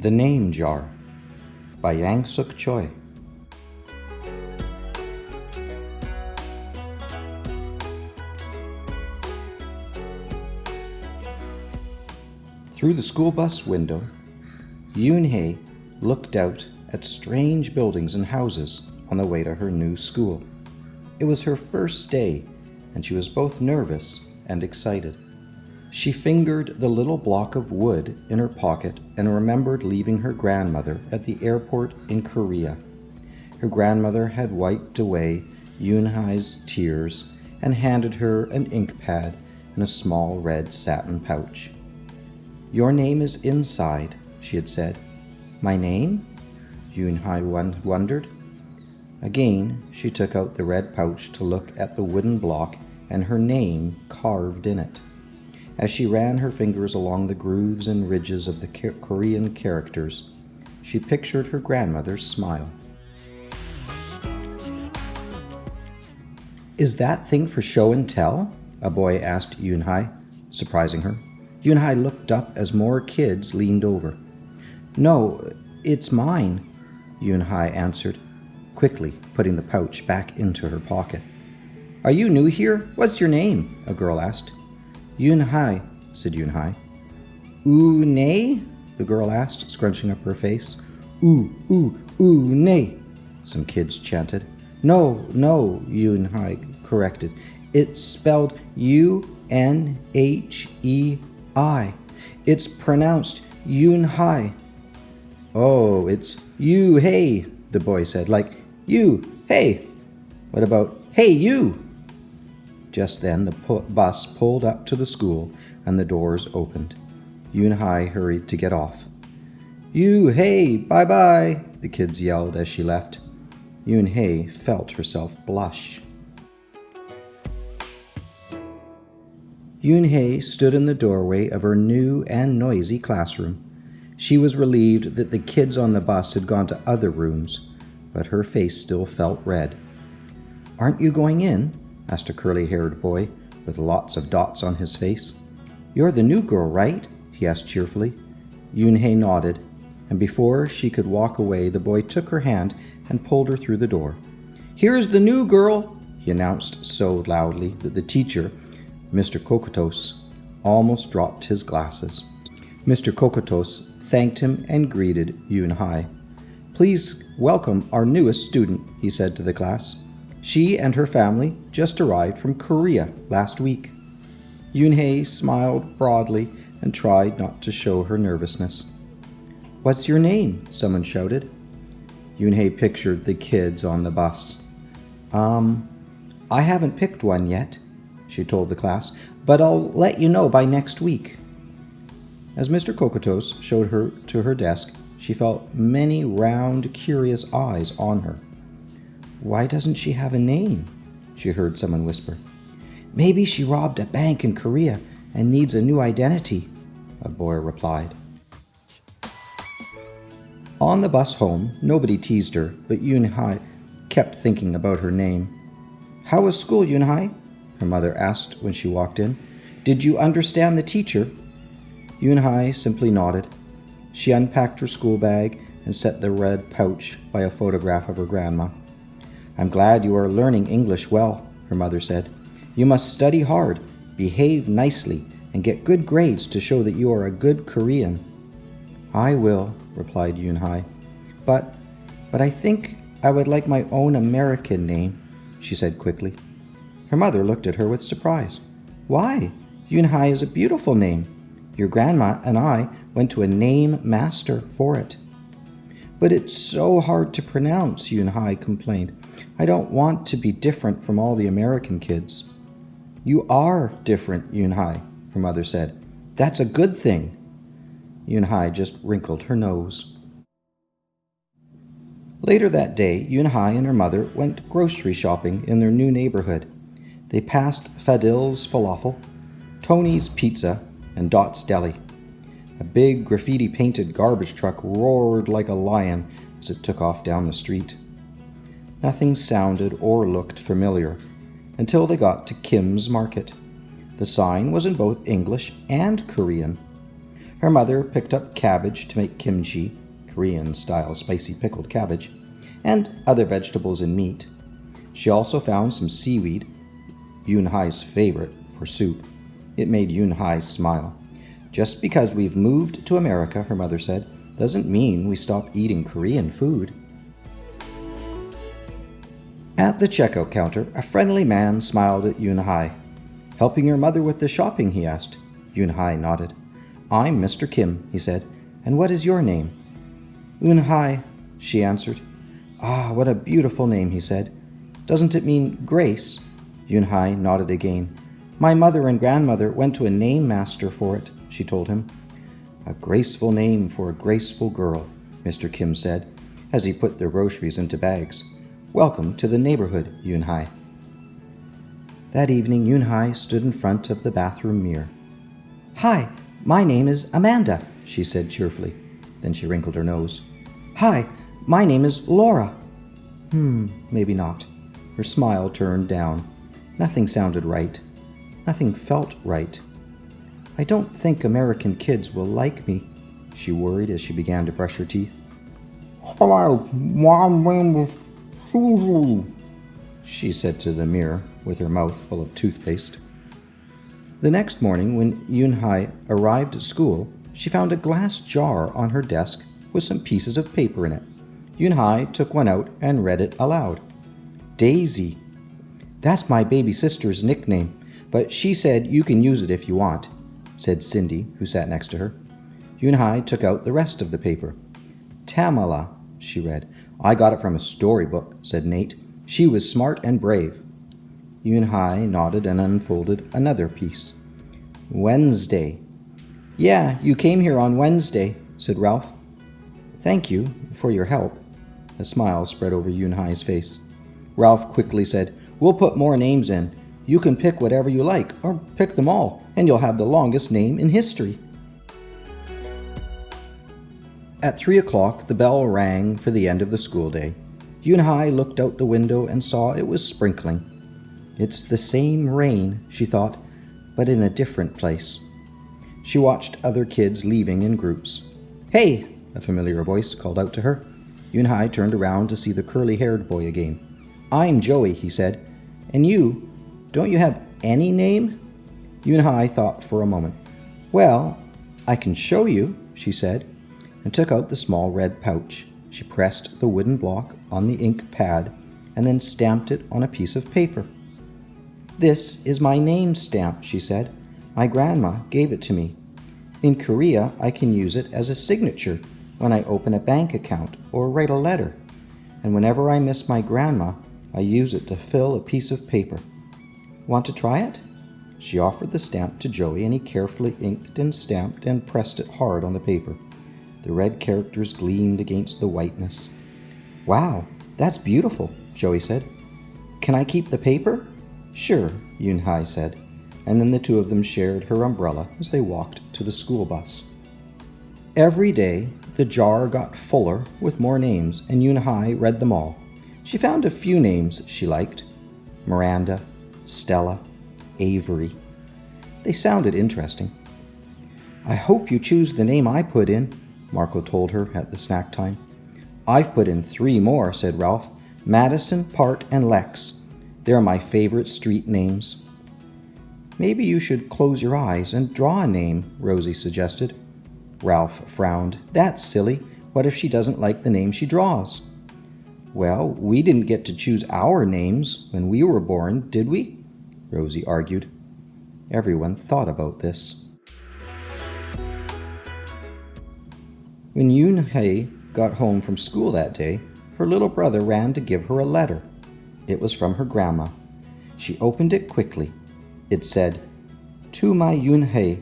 The Name Jar by Yang Suk Choi. Through the school bus window, Yoon-hae looked out at strange buildings and houses on the way to her new school. It was her first day, and she was both nervous and excited. She fingered the little block of wood in her pocket and remembered leaving her grandmother at the airport in Korea. Her grandmother had wiped away Yoon-hae's tears and handed her an ink pad and a small red satin pouch. "Your name is inside," she had said. "My name?" Yoon-hae wondered. Again, she took out the red pouch to look at the wooden block and her name carved in it. As she ran her fingers along the grooves and ridges of the Korean characters, she pictured her grandmother's smile. "Is that thing for show and tell?" a boy asked Yoon-hae, surprising her. Yoon-hae looked up as more kids leaned over. "No, it's mine," Yoon-hae answered, quickly putting the pouch back into her pocket. "Are you new here? What's your name?" a girl asked. "Yoon-hae," said Yoon-hae. "Oo-nay?" the girl asked, scrunching up her face. "Ooh-nay," some kids chanted. No, Yoon-hae corrected. "It's spelled U-N-H-E-I. It's pronounced Yoon-hae." "Oh, it's you-hey," the boy said, like you, hey. "What about hey you?" Just then the bus pulled up to the school and the doors opened. Yoon-hae hurried to get off. "You-hey, bye-bye," the kids yelled as she left. Yoon-hae felt herself blush. Yoon-hae stood in the doorway of her new and noisy classroom. She was relieved that the kids on the bus had gone to other rooms, but her face still felt red. "Aren't you going in?" asked a curly-haired boy with lots of dots on his face. "You're the new girl, right?" he asked cheerfully. Yoon-hae nodded, and before she could walk away, the boy took her hand and pulled her through the door. "Here's the new girl," he announced so loudly that the teacher, Mr. Kokotos, almost dropped his glasses. Mr. Kokotos thanked him and greeted Yoon-hae. "Please welcome our newest student," he said to the class. "She and her family just arrived from Korea last week." Yoon-hae smiled broadly and tried not to show her nervousness. "What's your name?" someone shouted. Yoon-hae pictured the kids on the bus. I haven't picked one yet," she told the class, "but I'll let you know by next week." As Mr. Kokotos showed her to her desk, she felt many round, curious eyes on her. "Why doesn't she have a name?" she heard someone whisper. "Maybe she robbed a bank in Korea and needs a new identity," a boy replied. On the bus home, nobody teased her, but Yoon-hae kept thinking about her name. "How was school, Yoon-hae?" her mother asked when she walked in. "Did you understand the teacher?" Yoon-hae simply nodded. She unpacked her school bag and set the red pouch by a photograph of her grandma. "I'm glad you are learning English well," her mother said. "You must study hard, behave nicely, and get good grades to show that you are a good Korean." "I will," replied Yoon-hae. But I think I would like my own American name," she said quickly. Her mother looked at her with surprise. "Why? Yoon-hae is a beautiful name. Your grandma and I went to a name master for it." "But it's so hard to pronounce," Yoon-hae complained. "I don't want to be different from all the American kids." "You are different, Yoon-hae," her mother said. "That's a good thing." Yoon-hae just wrinkled her nose. Later that day, Yoon-hae and her mother went grocery shopping in their new neighborhood. They passed Fadil's Falafel, Tony's Pizza, and Dot's Deli. A big graffiti-painted garbage truck roared like a lion as it took off down the street. Nothing sounded or looked familiar until they got to Kim's Market. The sign was in both English and Korean. Her mother picked up cabbage to make kimchi, Korean-style spicy pickled cabbage, and other vegetables and meat. She also found some seaweed, Yoon-Hai's favorite, for soup. It made Yoon-Hai smile. "Just because we've moved to America," her mother said, "doesn't mean we stop eating Korean food." At the checkout counter, a friendly man smiled at Yoon-Hai. "Helping your mother with the shopping?" he asked. Yoon-Hai nodded. "I'm Mr. Kim," he said. "And what is your name?" "Yoon-Hai," she answered. "Ah, what a beautiful name," he said. "Doesn't it mean grace?" Yoon-Hai nodded again. "My mother and grandmother went to a name master for it," she told him. "A graceful name for a graceful girl," Mr. Kim said, as he put their groceries into bags. "Welcome to the neighborhood, Yoon-Hai." That evening, Yoon-Hai stood in front of the bathroom mirror. "Hi, my name is Amanda," she said cheerfully. Then she wrinkled her nose. "Hi, my name is Laura." Maybe not. Her smile turned down. Nothing sounded right. Nothing felt right. "I don't think American kids will like me," she worried as she began to brush her teeth. "Hello, my name is Suzu," she said to the mirror with her mouth full of toothpaste. The next morning, when Yoon-Hai arrived at school, she found a glass jar on her desk with some pieces of paper in it. Yoon-Hai took one out and read it aloud. "Daisy. That's my baby sister's nickname, but she said you can use it if you want," said Cindy, who sat next to her. Yoon-Hai took out the rest of the paper. "Tamala," she read. "I got it from a storybook," said Nate. "She was smart and brave." Yoon-Hai nodded and unfolded another piece. "Wednesday." "Yeah, you came here on Wednesday," said Ralph. "Thank you for your help." A smile spread over Yoon-Hai's face. Ralph quickly said, "We'll put more names in. You can pick whatever you like, or pick them all, and you'll have the longest name in history." At 3 o'clock, the bell rang for the end of the school day. Yoon-Hai looked out the window and saw it was sprinkling. "It's the same rain," she thought, "but in a different place." She watched other kids leaving in groups. "Hey!" a familiar voice called out to her. Yoon-Hai turned around to see the curly-haired boy again. "I'm Joey," he said. "And you? Don't you have any name?" Yoon-Hai thought for a moment. "Well, I can show you," she said, and took out the small red pouch. She pressed the wooden block on the ink pad and then stamped it on a piece of paper. "This is my name stamp," she said. "My grandma gave it to me. In Korea, I can use it as a signature when I open a bank account or write a letter. And whenever I miss my grandma, I use it to fill a piece of paper. Want to try it?" She offered the stamp to Joey, and he carefully inked and stamped and pressed it hard on the paper. The red characters gleamed against the whiteness. "Wow, that's beautiful," Joey said. "Can I keep the paper?" "Sure," Yoon-Hai said, and then the two of them shared her umbrella as they walked to the school bus. Every day, the jar got fuller with more names, and Yoon-Hai read them all. She found a few names she liked. Miranda, Stella, Avery. They sounded interesting. "I hope you choose the name I put in," Marco told her at the snack time. "I've put in 3 more," said Ralph. "Madison, Park, and Lex. They're my favorite street names." "Maybe you should close your eyes and draw a name," Rosie suggested. Ralph frowned. "That's silly. What if she doesn't like the name she draws?" "Well, we didn't get to choose our names when we were born, did we?" Rosie argued. Everyone thought about this. When Yoon-Hye got home from school that day, her little brother ran to give her a letter. It was from her grandma. She opened it quickly. It said, "To my Yoon-Hye,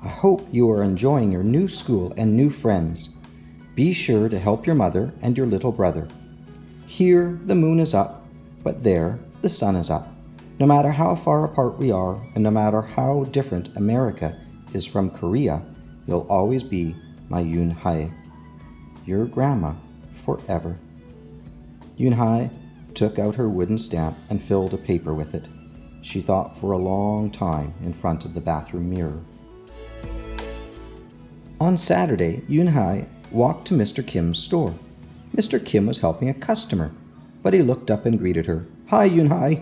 I hope you are enjoying your new school and new friends. Be sure to help your mother and your little brother. Here the moon is up, but there the sun is up. No matter how far apart we are, and no matter how different America is from Korea, you'll always be my Yoon-Hye. Your grandma forever." Yoon-Hye took out her wooden stamp and filled a paper with it. She thought for a long time in front of the bathroom mirror. On Saturday, Yunhai walked to Mr. Kim's store. Mr. Kim was helping a customer, but he looked up and greeted her. "Hi, Yunhai."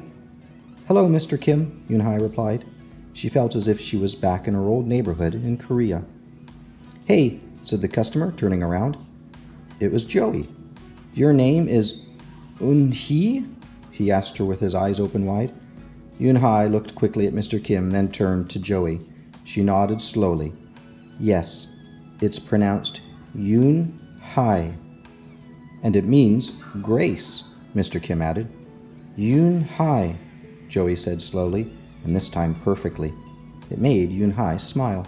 "Hello, Mr. Kim," Yunhai replied. She felt as if she was back in her old neighborhood in Korea. "Hey," said the customer, turning around. It was Joey. "Your name is Eun-hee?" he asked her with his eyes open wide. Yunhai looked quickly at Mr. Kim, then turned to Joey. She nodded slowly. "Yes, it's pronounced Yoon-hai. And it means grace," Mr. Kim added. "Yoon-hai," Joey said slowly, and this time perfectly. It made Yoon-hai smile.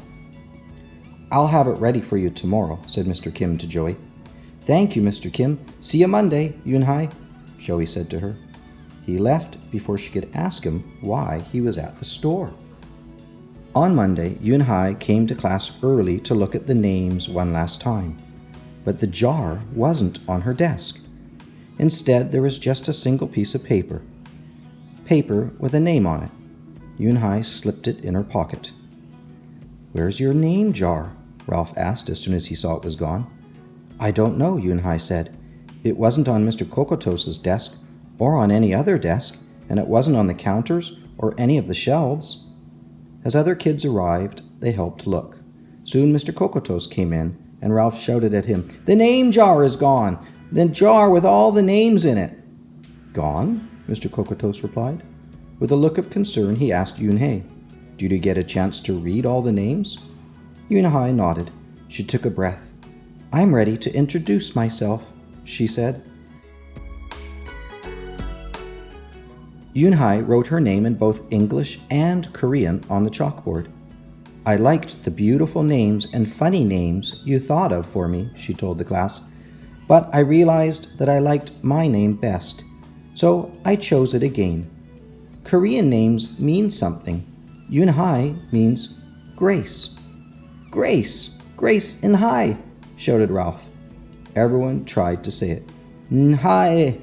"I'll have it ready for you tomorrow," said Mr. Kim to Joey. "Thank you, Mr. Kim. See you Monday, Yoon-hai," Joey said to her. He left before she could ask him why he was at the store. On Monday, Yoon-hai came to class early to look at the names one last time. But the jar wasn't on her desk. Instead, there was just a single piece of paper. Paper with a name on it. Yoon-hai slipped it in her pocket. "Where's your name jar?" Ralph asked as soon as he saw it was gone. "I don't know," Yoon-hai said. "It wasn't on Mr. Kokotos's desk or on any other desk, and it wasn't on the counters or any of the shelves." As other kids arrived, they helped look. Soon Mr. Kokotos came in, and Ralph shouted at him, "The name jar is gone! The jar with all the names in it!" "Gone?" Mr. Kokotos replied. With a look of concern, he asked Yoon-hai, "Did you get a chance to read all the names?" Yoon-hai nodded. She took a breath. "I'm ready to introduce myself," she said. Yoon-hai wrote her name in both English and Korean on the chalkboard. "I liked the beautiful names and funny names you thought of for me," she told the class. "But I realized that I liked my name best, so I chose it again. Korean names mean something. Yoon-hai means grace." "Grace! Grace in Hai!" shouted Ralph. Everyone tried to say it. "Nhai!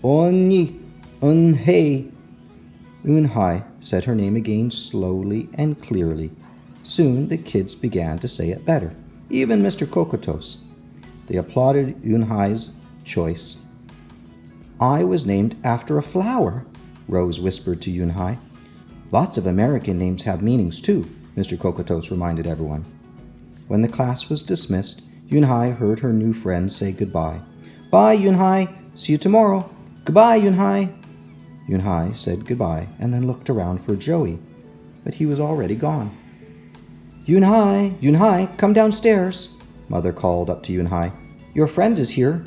Onni! Eun-hei!" Eun-hai said her name again slowly and clearly. Soon the kids began to say it better, even Mr. Kokotos. They applauded Yoon-hai's choice. "I was named after a flower," Rose whispered to Yoon-hai. "Lots of American names have meanings too," Mr. Kokotos reminded everyone. When the class was dismissed, Yoon-hai heard her new friends say goodbye. "Bye, Yoon-hai. See you tomorrow. Goodbye, Yoon-hai." Yoon-hai said goodbye and then looked around for Joey, but he was already gone. "Yoon-hai, Yoon-hai, come downstairs," Mother called up to Yoon-hai. "Your friend is here."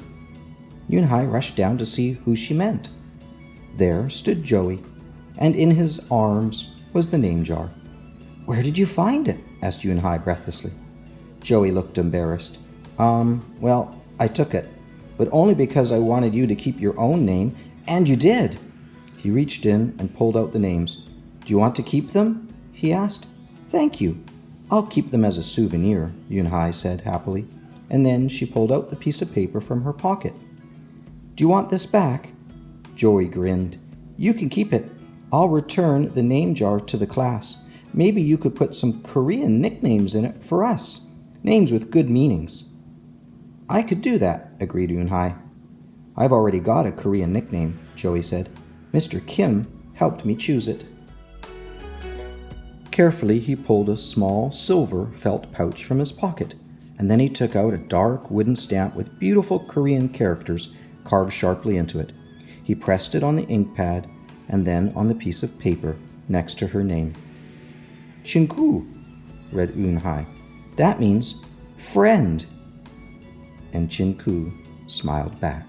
Yoon-hai rushed down to see who she meant. There stood Joey, and in his arms was the name jar. "Where did you find it?" asked Yoon-hai breathlessly. Joey looked embarrassed. Well, I took it, but only because I wanted you to keep your own name, and you did." He reached in and pulled out the names. "Do you want to keep them?" he asked. "Thank you. I'll keep them as a souvenir," Yoon-hai said happily, and then she pulled out the piece of paper from her pocket. "Do you want this back?" Joey grinned. "You can keep it. I'll return the name jar to the class. Maybe you could put some Korean nicknames in it for us. Names with good meanings." "I could do that," agreed Yoon-hai. "I've already got a Korean nickname," Joey said. "Mr. Kim helped me choose it." Carefully, he pulled a small silver felt pouch from his pocket, and then he took out a dark wooden stamp with beautiful Korean characters carved sharply into it. He pressed it on the ink pad and then on the piece of paper next to her name. "Chinku," read Yoon-hai. "That means friend." And Chinku smiled back.